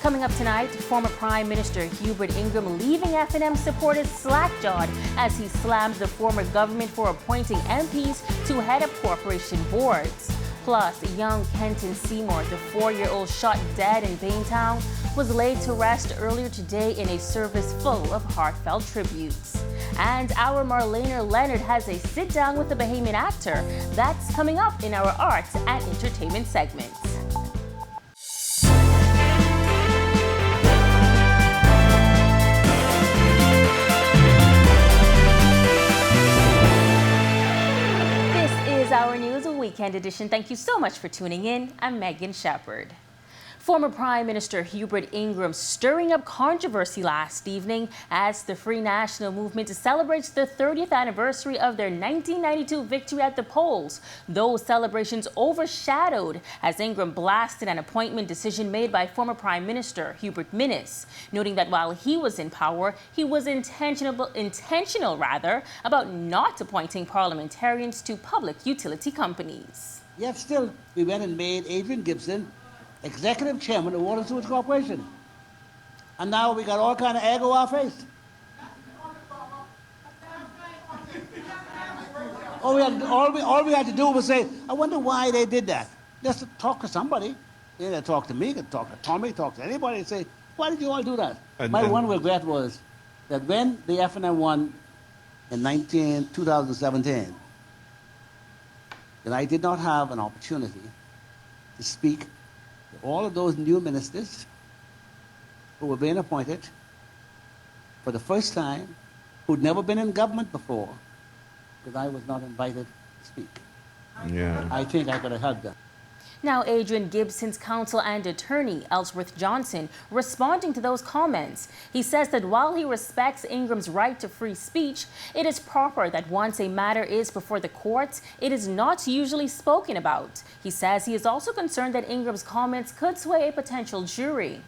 Coming up tonight, former Prime Minister Hubert Ingraham leaving FNM supporters slack-jawed as he slams the former government for appointing MPs to head up corporation boards. Plus, young Kenton Seymour, the 4-year-old shot dead in Baintown, was laid to rest earlier today in a service full of heartfelt tributes. And our Marlena Leonard has a sit-down with the Bahamian actor. That's coming up in our arts and entertainment segment. This is our News Weekend edition. Thank you so much for tuning in. I'm Megan Shepard. Former Prime Minister Hubert Ingraham stirring up controversy last evening as the Free National Movement celebrates the 30th anniversary of their 1992 victory at the polls. Those celebrations overshadowed as Ingraham blasted an appointment decision made by former Prime Minister Hubert Minnis, noting that while he was in power, he was intentional about not appointing parliamentarians to public utility companies. Yet still, we went and made Adrian Gibson executive chairman of Water Sewage Corporation. And now we got all kind of egg over our face. All we had to do was say, I wonder why they did that. Just to talk to somebody. They didn't talk to me, could talk to Tommy, talk to anybody and say, why did you all do that? My one regret was that when the FNM won in 2017, that I did not have an opportunity to speak to all of those new ministers who were being appointed for the first time, who'd never been in government before, because I was not invited to speak. Yeah. I think I could have helped them. Now, Adrian Gibson's counsel and attorney, Ellsworth Johnson, responding to those comments. He says that while he respects Ingraham's right to free speech, it is proper that once a matter is before the courts, it is not usually spoken about. He says he is also concerned that Ingraham's comments could sway a potential jury.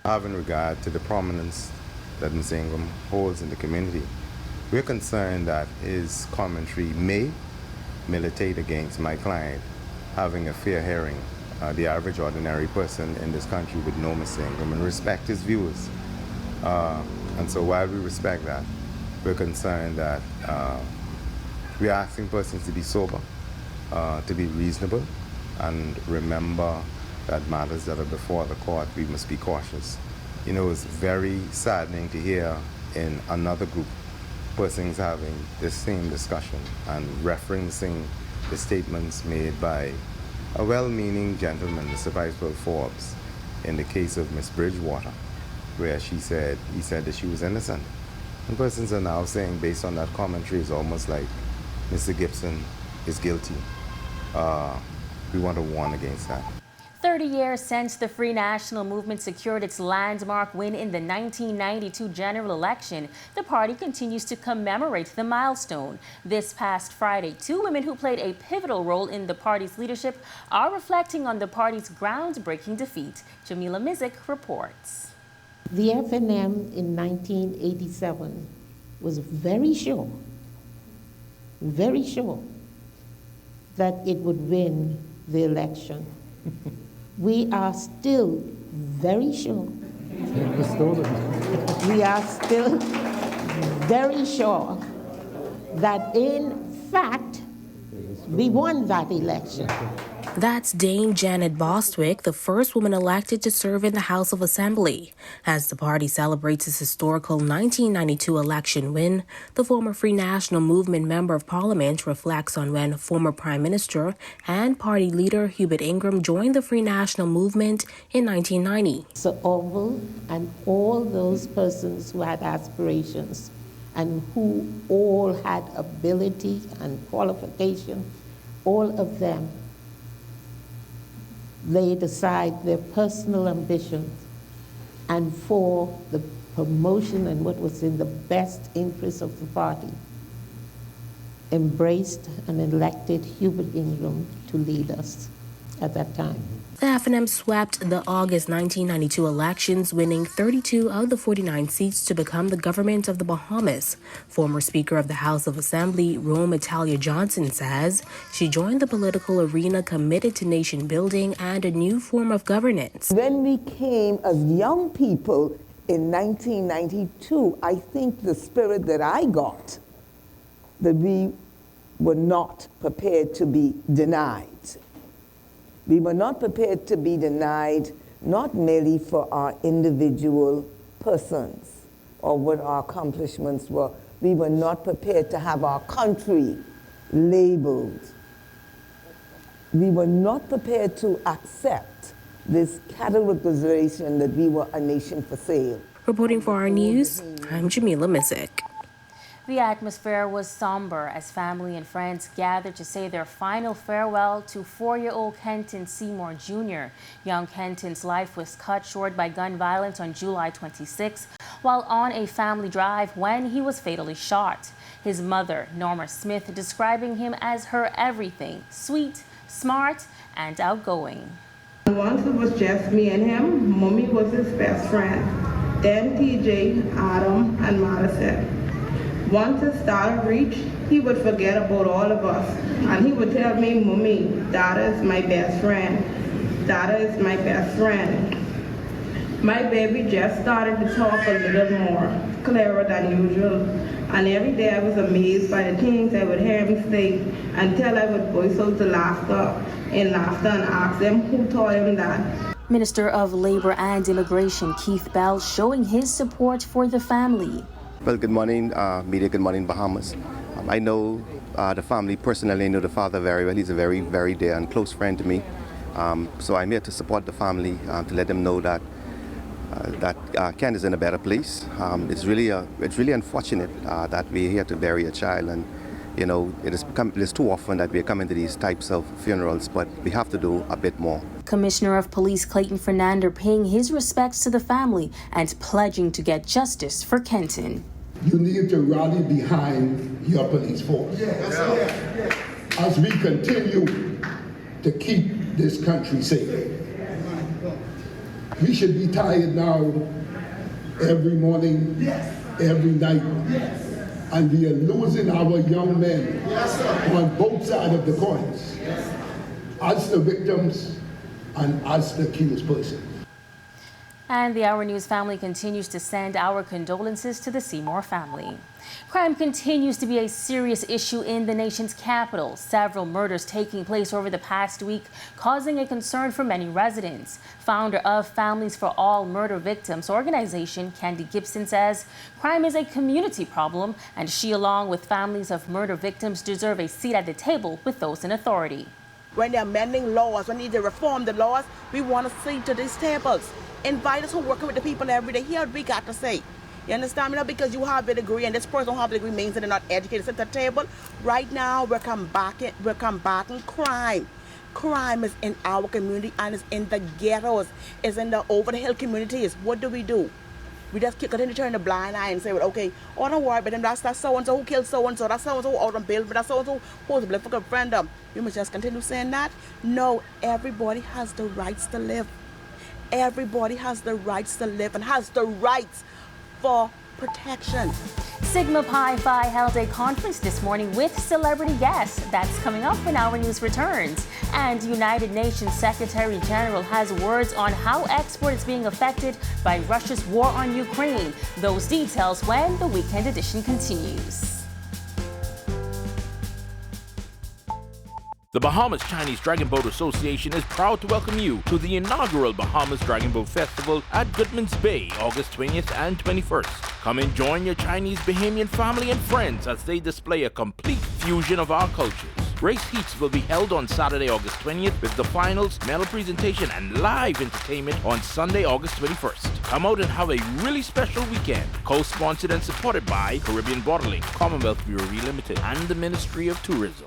Having regard to the prominence that Mr. Ingraham holds in the community, we're concerned that his commentary may militate against my client having a fair hearing. The average ordinary person in this country would know Mr. Ingraham and respect his views. And so while we respect that, we're concerned that we're asking persons to be sober, to be reasonable, and remember that matters that are before the court, we must be cautious. You know, it's very saddening to hear in another group persons having the same discussion and referencing the statements made by a well-meaning gentleman, Mr. Vice President Forbes, in the case of Miss Bridgewater, where he said that she was innocent. And persons are now saying, based on that commentary, it's almost like Mr. Gibson is guilty. We want to warn against that. 30 years since the Free National Movement secured its landmark win in the 1992 general election, the party continues to commemorate the milestone. This past Friday, 2 women who played a pivotal role in the party's leadership are reflecting on the party's groundbreaking defeat. Jamila Mizik reports. The FNM in 1987 was very sure that it would win the election. We are still very sure. We are still very sure that in fact we won that election. That's Dame Janet Bostwick, the first woman elected to serve in the House of Assembly. As the party celebrates its historical 1992 election win, the former Free National Movement Member of Parliament reflects on when former Prime Minister and party leader Hubert Ingraham joined the Free National Movement in 1990. Sir Orville and all those persons who had aspirations and who all had ability and qualification, all of them laid aside their personal ambitions and for the promotion and what was in the best interest of the party, embraced and elected Hubert Ingraham to lead us at that time. The FNM swept the August 1992 elections, winning 32 of the 49 seats to become the government of the Bahamas. Former Speaker of the House of Assembly, Rome Italia Johnson, says she joined the political arena committed to nation building and a new form of governance. When we came as young people in 1992, I think the spirit that I got, that we were not prepared to be denied. We were not prepared to be denied, not merely for our individual persons or what our accomplishments were. We were not prepared to have our country labeled. We were not prepared to accept this categorization that we were a nation for sale. Reporting for our news, I'm Jamila Missick. The atmosphere was somber as family and friends gathered to say their final farewell to 4-year-old Kenton Seymour Jr. Young Kenton's life was cut short by gun violence on July 26 while on a family drive when he was fatally shot. His mother, Norma Smith, describing him as her everything, sweet, smart, and outgoing. Once it was just me and him, Mommy was his best friend. Then TJ, Adam, and Madison. Once it started to reach, he would forget about all of us. And he would tell me, Mommy, Dada is my best friend. Dada is my best friend. My baby just started to talk a little more, clearer than usual. And every day I was amazed by the things I would hear him say until I would burst out in laughter and ask them who taught him that. Minister of Labor and Immigration Keith Bell showing his support for the family. Well, good morning, media. Good morning, Bahamas. I know the family personally. I know the father very well. He's a very, very dear and close friend to me. So I'm here to support the family, to let them know that Ken is in a better place. It's really unfortunate that we're here to bury a child, and you know it is too often that we're coming to these types of funerals, but we have to do a bit more. Commissioner of Police Clayton Fernander paying his respects to the family and pledging to get justice for Kenton. You need to rally behind your police force. As we continue to keep this country safe. We should be tired now every morning, every night. And we are losing our young men on both sides of the coins, as the victims and as the accused person. And the Our News family continues to send our condolences to the Seymour family. Crime continues to be a serious issue in the nation's capital. Several murders taking place over the past week, causing a concern for many residents. Founder of Families for All Murder Victims organization, Candy Gibson, says crime is a community problem, and she, along with families of murder victims, deserve a seat at the table with those in authority. When they're amending laws, when they need to reform the laws, we want to sit to these tables. Invite us who are working with the people every day. Hear what we got to say. You understand me now? Because you have a degree and this person don't have a degree means that they're not educated. At the table right now, we're combating crime. Crime is in our community and it's in the ghettos. It's in the over the hill communities. What do? We just continue to turn the blind eye and say, well, okay, oh, don't worry, but then that's so-and-so who killed so-and-so, that's so-and-so who out on bail, but that's so-and-so who was a blood for a friend. You must just continue saying that? No, everybody has the rights to live. Everybody has the rights to live and has the rights for protection. Sigma Pi Phi held a conference this morning with celebrity guests. That's coming up when Our News returns. And United Nations Secretary General has words on how export is being affected by Russia's war on Ukraine. Those details when the Weekend Edition continues. The Bahamas Chinese Dragon Boat Association is proud to welcome you to the inaugural Bahamas Dragon Boat Festival at Goodman's Bay, August 20th and 21st. Come and join your Chinese Bahamian family and friends as they display a complete fusion of our cultures. Race heats will be held on Saturday, August 20th with the finals, medal presentation and live entertainment on Sunday, August 21st. Come out and have a really special weekend. Co-sponsored and supported by Caribbean Bottling, Commonwealth Brewery Limited and the Ministry of Tourism.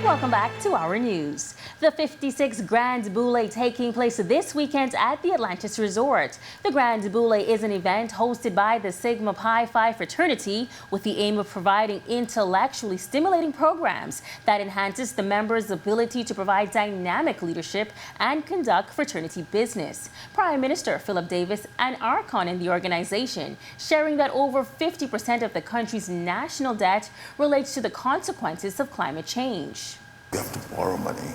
Welcome back to our news. The 56th Grand Boule taking place this weekend at the Atlantis Resort. The Grand Boule is an event hosted by the Sigma Pi Phi fraternity with the aim of providing intellectually stimulating programs that enhances the members' ability to provide dynamic leadership and conduct fraternity business. Prime Minister Philip Davis, an archon in the organization, sharing that over 50% of the country's national debt relates to the consequences of climate change. We have to borrow money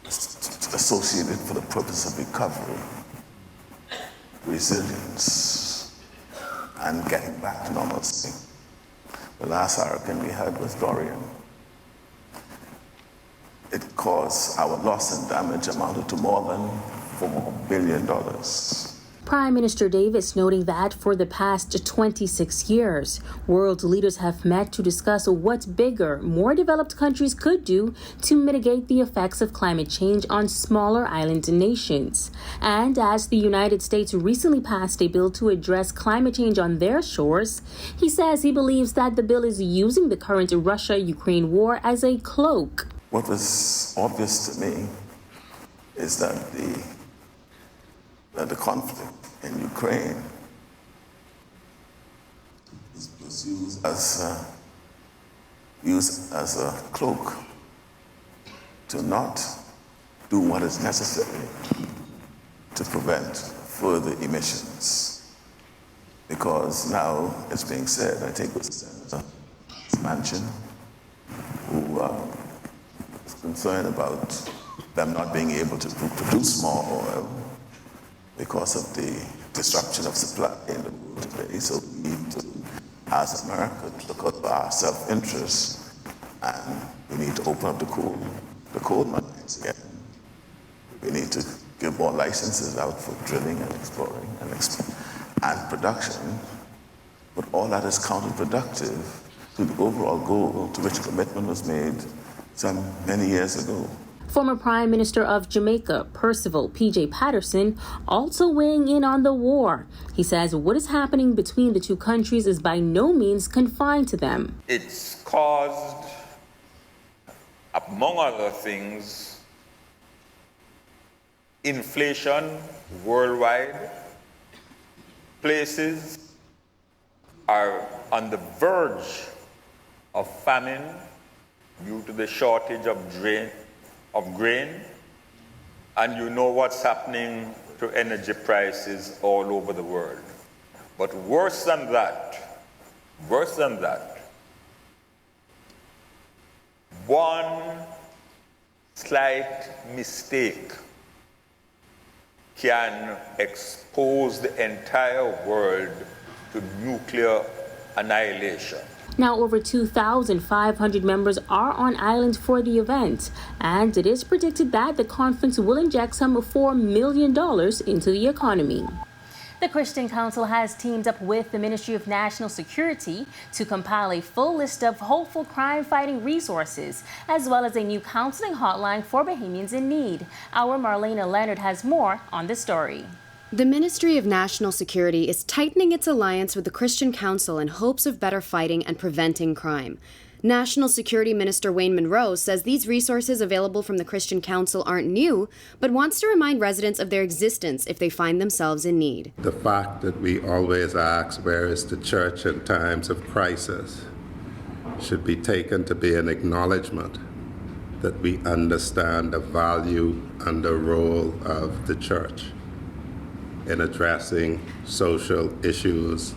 associated for the purpose of recovery, resilience, and getting back to normalcy. The last hurricane we had was Dorian. It caused our loss and damage amounted to more than $4 billion. Prime Minister Davis noting that for the past 26 years, world leaders have met to discuss what bigger, more developed countries could do to mitigate the effects of climate change on smaller island nations. And as the United States recently passed a bill to address climate change on their shores, he says he believes that the bill is using the current Russia-Ukraine war as a cloak. What was obvious to me is that the conflict in Ukraine was used as a cloak to not do what is necessary to prevent further emissions. Because now it's being said, I think it was Senator Manchin, who is concerned about them not being able to produce more oil because of the disruption of supply in the world today. So we need to, as America, look at our self-interest, and we need to open up the coal mines again. We need to give more licenses out for drilling and exploring and production. But all that is counterproductive to the overall goal to which a commitment was made some many years ago. Former Prime Minister of Jamaica, Percival P.J. Patterson, also weighing in on the war. He says what is happening between the two countries is by no means confined to them. It's caused, among other things, inflation worldwide. Places are on the verge of famine due to the shortage of grain, and you know what's happening to energy prices all over the world. But worse than that, one slight mistake can expose the entire world to nuclear annihilation. Now, over 2,500 members are on island for the event, and it is predicted that the conference will inject some $4 million into the economy. The Christian Council has teamed up with the Ministry of National Security to compile a full list of hopeful crime-fighting resources, as well as a new counseling hotline for Bahamians in need. Our Marlena Leonard has more on this story. The Ministry of National Security is tightening its alliance with the Christian Council in hopes of better fighting and preventing crime. National Security Minister Wayne Monroe says these resources available from the Christian Council aren't new, but wants to remind residents of their existence if they find themselves in need. The fact that we always ask where is the church in times of crisis should be taken to be an acknowledgement that we understand the value and the role of the church in addressing social issues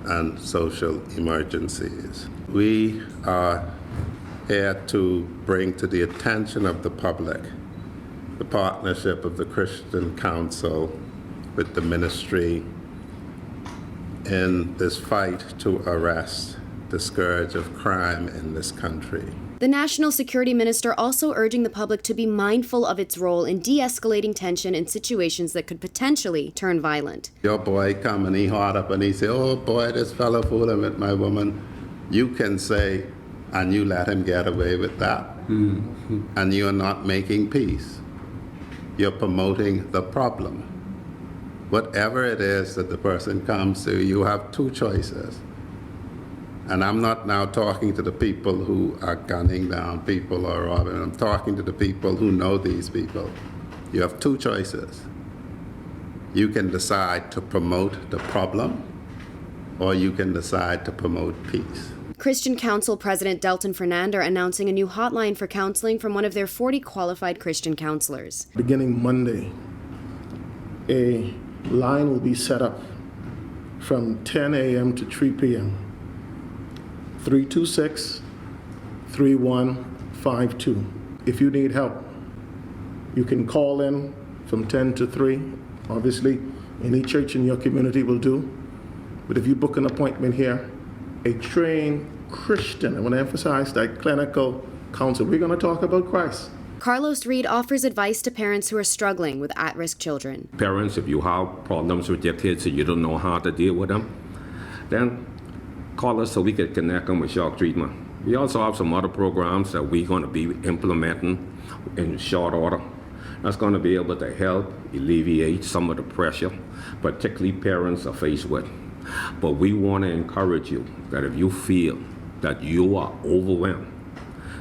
and social emergencies. We are here to bring to the attention of the public the partnership of the Christian Council with the ministry in this fight to arrest the scourge of crime in this country. The National Security Minister also urging the public to be mindful of its role in de-escalating tension in situations that could potentially turn violent. Your boy come and he hard up and he say, oh boy, this fellow fooling with my woman. You can say, and you let him get away with that. Mm-hmm. And you're not making peace. You're promoting the problem. Whatever it is that the person comes to, you have two choices. And I'm not now talking to the people who are gunning down people or robbing. I'm talking to the people who know these people. You have two choices. You can decide to promote the problem, or you can decide to promote peace. Christian Council President Delton Fernander announcing a new hotline for counseling from one of their 40 qualified Christian counselors. Beginning Monday, a line will be set up from 10 a.m. to 3 p.m. 326-3152. If you need help, you can call in from 10 to 3. Obviously, any church in your community will do. But if you book an appointment here, a trained Christian, I want to emphasize that, clinical counsel, we're going to talk about Christ. Carlos Reed offers advice to parents who are struggling with at-risk children. Parents, if you have problems with your kids and you don't know how to deal with them, then call us so we can connect them with shock treatment. We also have some other programs that we're going to be implementing in short order. That's going to be able to help alleviate some of the pressure, particularly parents are faced with. But we want to encourage you that if you feel that you are overwhelmed,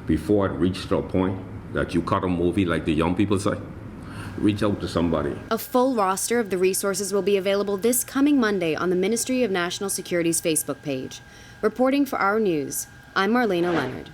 before it reaches to a point that you cut a movie, like the young people say, reach out to somebody. A full roster of the resources will be available this coming Monday on the Ministry of National Security's Facebook page. Reporting for Our News, I'm Marlena Leonard.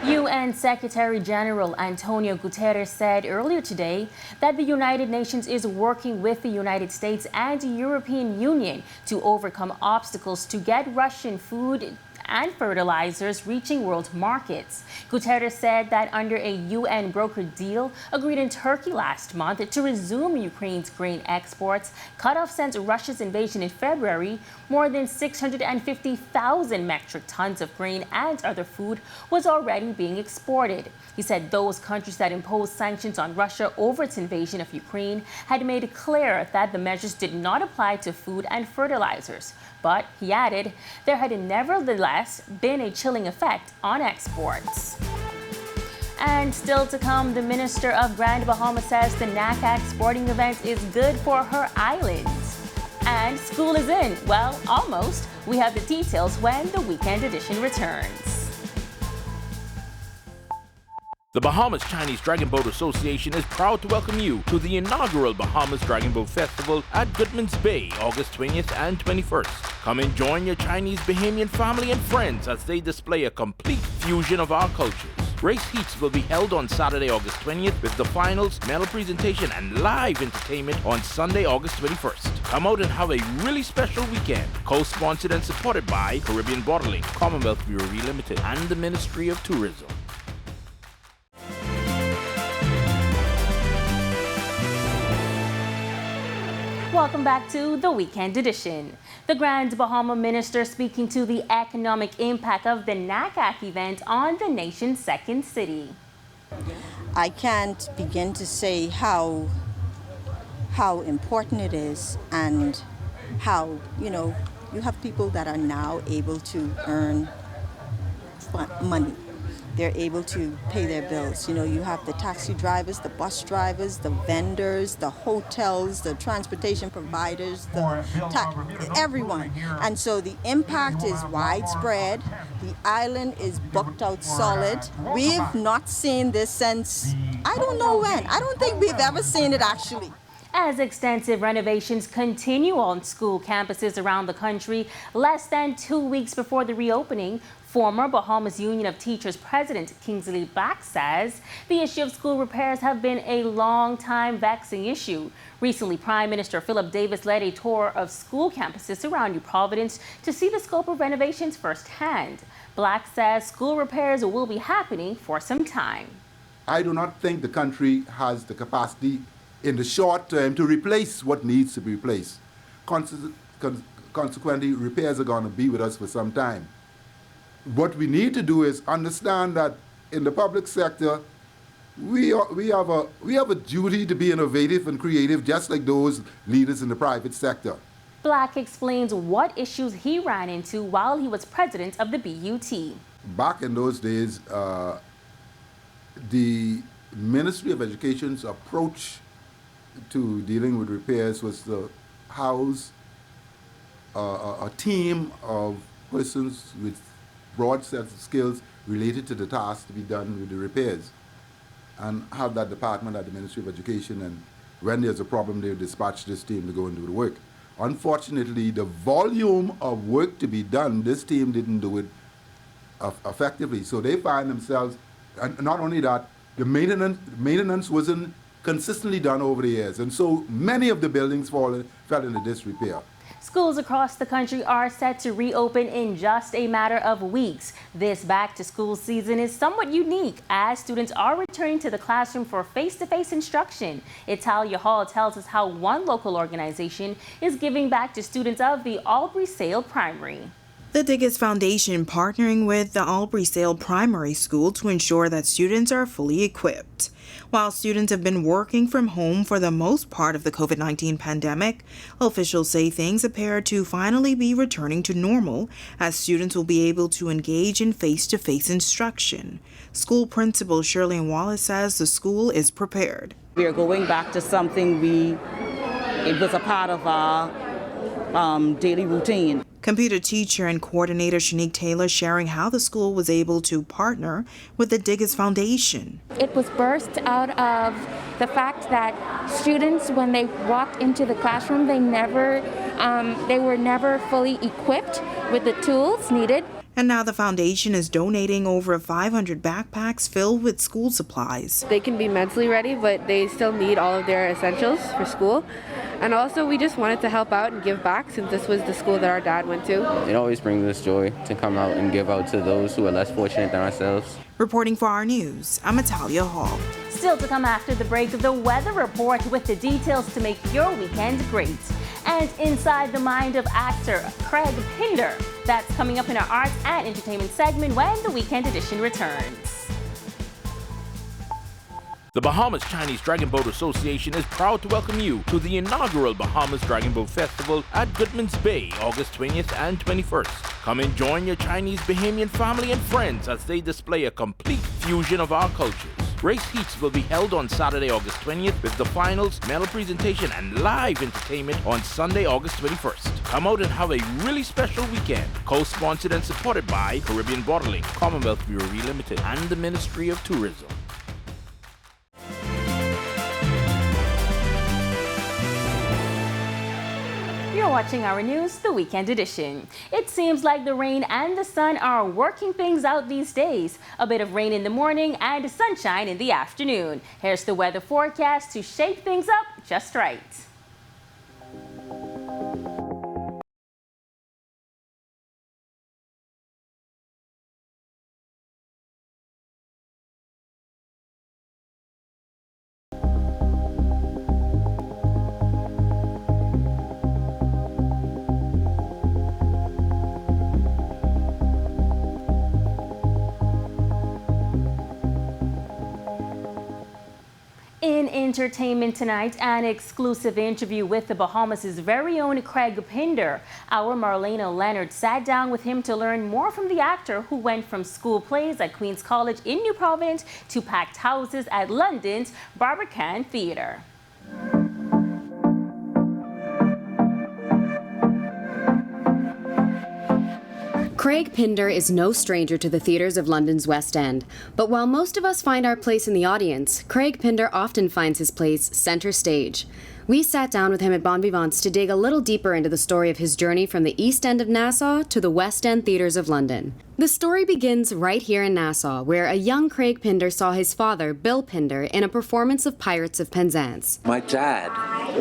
UN Secretary General Antonio Guterres said earlier today that the United Nations is working with the United States and the European Union to overcome obstacles to get Russian food and fertilizers reaching world markets. Guterres said that under a UN brokered deal agreed in Turkey last month to resume Ukraine's grain exports, cut off since Russia's invasion in February, more than 650,000 metric tons of grain and other food was already being exported. He said those countries that imposed sanctions on Russia over its invasion of Ukraine had made it clear that the measures did not apply to food and fertilizers. But, he added, there had nevertheless been a chilling effect on exports. And still to come, the Minister of Grand Bahama says the NACAC sporting event is good for her islands. And school is in. Well, almost. We have the details when the Weekend Edition returns. The Bahamas Chinese Dragon Boat Association is proud to welcome you to the inaugural Bahamas Dragon Boat Festival at Goodman's Bay, August 20th and 21st. Come and join your Chinese Bahamian family and friends as they display a complete fusion of our cultures. Race heats will be held on Saturday, August 20th, with the finals, medal presentation, and live entertainment on Sunday, August 21st. Come out and have a really special weekend. Co-sponsored and supported by Caribbean Bottling, Commonwealth Brewery Limited, and the Ministry of Tourism. Welcome back to the Weekend Edition. The Grand Bahama Minister speaking to the economic impact of the NACAC event on the nation's second city. I can't begin to say how important it is, and how, you have people that are now able to earn money. They're able to pay their bills. You have the taxi drivers, the bus drivers, the vendors, the hotels, the transportation providers, everyone. And so the impact is widespread. The island is booked out solid. We've not seen this since, I don't know when. I don't think we've ever seen it actually. As extensive renovations continue on school campuses around the country, less than 2 weeks before the reopening, former Bahamas Union of Teachers President Kingsley Black says the issue of school repairs have been a long-time vexing issue. Recently, Prime Minister Philip Davis led a tour of school campuses around New Providence to see the scope of renovations firsthand. Black says school repairs will be happening for some time. I do not think the country has the capacity in the short term to replace what needs to be replaced. Consequently, repairs are going to be with us for some time. What we need to do is understand that in the public sector, we have a duty to be innovative and creative, just like those leaders in the private sector. Black explains what issues he ran into while he was president of the BUT. Back in those days, the Ministry of Education's approach to dealing with repairs was to house a team of persons with broad sets of skills related to the task to be done with the repairs, and have that department at the Ministry of Education, and when there's a problem, they dispatch this team to go and do the work. Unfortunately, the volume of work to be done, this team didn't do it effectively. So they find themselves, and not only that, the maintenance wasn't consistently done over the years, and so many of the buildings fell into disrepair. Schools across the country are set to reopen in just a matter of weeks. This back-to-school season is somewhat unique as students are returning to the classroom for face-to-face instruction. Italia Hall tells us how one local organization is giving back to students of the Albury Sale Primary. The Diggers Foundation partnering with the Albury Sale Primary School to ensure that students are fully equipped. While students have been working from home for the most part of the COVID-19 pandemic, officials say things appear to finally be returning to normal as students will be able to engage in face-to-face instruction. School principal Shirley Wallace says the school is prepared. We are going back to something it was a part of our daily routine. Computer teacher and coordinator Shanique Taylor sharing how the school was able to partner with the Diggers Foundation. It was birthed out of the fact that students, when they walked into the classroom, they were never fully equipped with the tools needed. And now the foundation is donating over 500 backpacks filled with school supplies. They can be mentally ready, but they still need all of their essentials for school. And also, we just wanted to help out and give back since this was the school that our dad went to. It always brings us joy to come out and give out to those who are less fortunate than ourselves. Reporting for our news, I'm Italia Hall. Still to come after the break, the weather report with the details to make your weekend great. And inside the mind of actor Craig Pinder. That's coming up in our arts and entertainment segment when the Weekend Edition returns. The Bahamas Chinese Dragon Boat Association is proud to welcome you to the inaugural Bahamas Dragon Boat Festival at Goodman's Bay, August 20th and 21st. Come and join your Chinese Bahamian family and friends as they display a complete fusion of our cultures. Race heats will be held on Saturday, August 20th with the finals, medal presentation and live entertainment on Sunday, August 21st. Come out and have a really special weekend. Co-sponsored and supported by Caribbean Bottling, Commonwealth Brewery Limited and the Ministry of Tourism. You're watching our news, the Weekend Edition. It seems like the rain and the sun are working things out these days. A bit of rain in the morning and sunshine in the afternoon. Here's the weather forecast to shake things up just right. In entertainment tonight, an exclusive interview with the Bahamas' very own Craig Pinder. Our Marlena Leonard sat down with him to learn more from the actor who went from school plays at Queen's College in New Providence to packed houses at London's Barbican Theatre. Craig Pinder is no stranger to the theatres of London's West End. But while most of us find our place in the audience, Craig Pinder often finds his place centre stage. We sat down with him at Bon Vivants to dig a little deeper into the story of his journey from the East End of Nassau to the West End theatres of London. The story begins right here in Nassau, where a young Craig Pinder saw his father, Bill Pinder, in a performance of Pirates of Penzance. My dad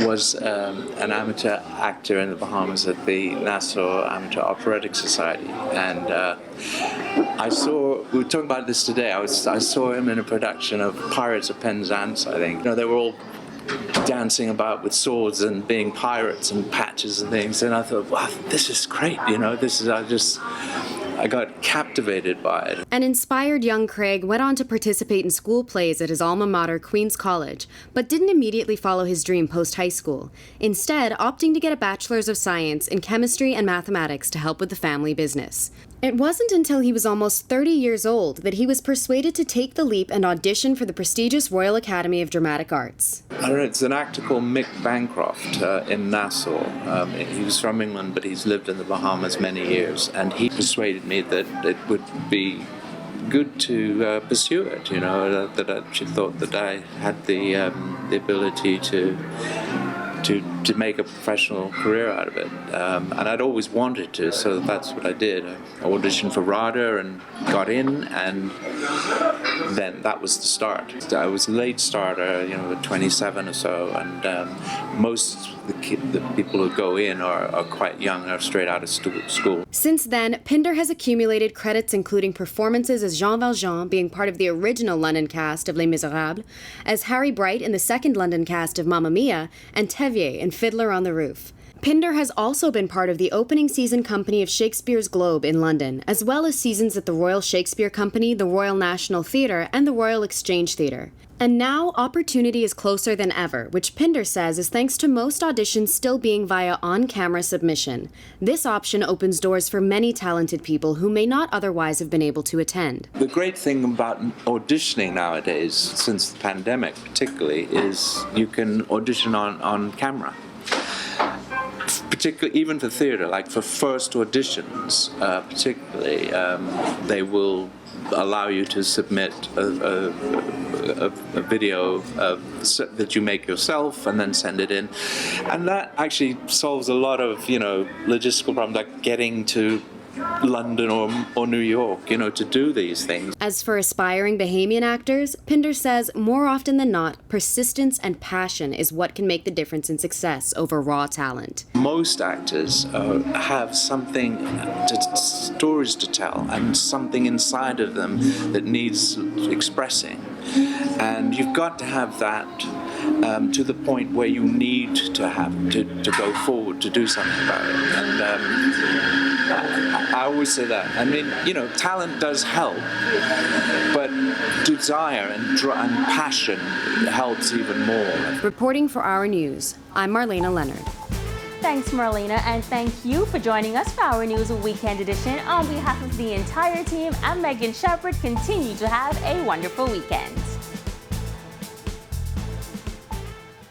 was an amateur actor in the Bahamas at the Nassau Amateur Operatic Society, and we were talking about this today, I saw him in a production of Pirates of Penzance, I think. You know, they were all dancing about with swords and being pirates and patches and things, and I thought, wow, this is great, you know, I got captivated by it. An inspired young Craig went on to participate in school plays at his alma mater, Queen's College, but didn't immediately follow his dream post-high school, instead opting to get a Bachelor's of Science in Chemistry and Mathematics to help with the family business. It wasn't until he was almost 30 years old that he was persuaded to take the leap and audition for the prestigious Royal Academy of Dramatic Arts. I don't know, it's an actor called Mick Bancroft in Nassau. He was from England, but he's lived in the Bahamas many years, and he persuaded me that it would be good to pursue it, you know, that I actually thought that I had the ability to make a professional career out of it. And I'd always wanted to, so that's what I did. I auditioned for RADA and got in, and then that was the start. I was a late starter, you know, at 27 or so, and most of the people who go in are quite young, are straight out of school. Since then, Pinder has accumulated credits including performances as Jean Valjean, being part of the original London cast of Les Miserables, as Harry Bright in the second London cast of Mamma Mia, and Tevier in Fiddler on the Roof. Pinder has also been part of the opening season company of Shakespeare's Globe in London, as well as seasons at the Royal Shakespeare Company, the Royal National Theatre, and the Royal Exchange Theatre. And now, opportunity is closer than ever, which Pinder says is thanks to most auditions still being via on-camera submission. This option opens doors for many talented people who may not otherwise have been able to attend. The great thing about auditioning nowadays, since the pandemic particularly, is you can audition on camera. Particularly, even for theatre, like for first auditions, particularly, they will allow you to submit a video that you make yourself and then send it in, and that actually solves a lot of, you know, logistical problems like getting to London or New York, you know, to do these things. As for aspiring Bahamian actors, Pinder says more often than not, persistence and passion is what can make the difference in success over raw talent. Most actors have something, stories to tell, and something inside of them that needs expressing. And you've got to have that to the point where you need to have to go forward to do something about it. And I always say that. I mean, you know, talent does help, but desire and passion helps even more. Reporting for Our News, I'm Marlena Leonard. Thanks, Marlena, and thank you for joining us for Our News Weekend Edition. On behalf of the entire team, I'm Megan Shepherd. Continue to have a wonderful weekend.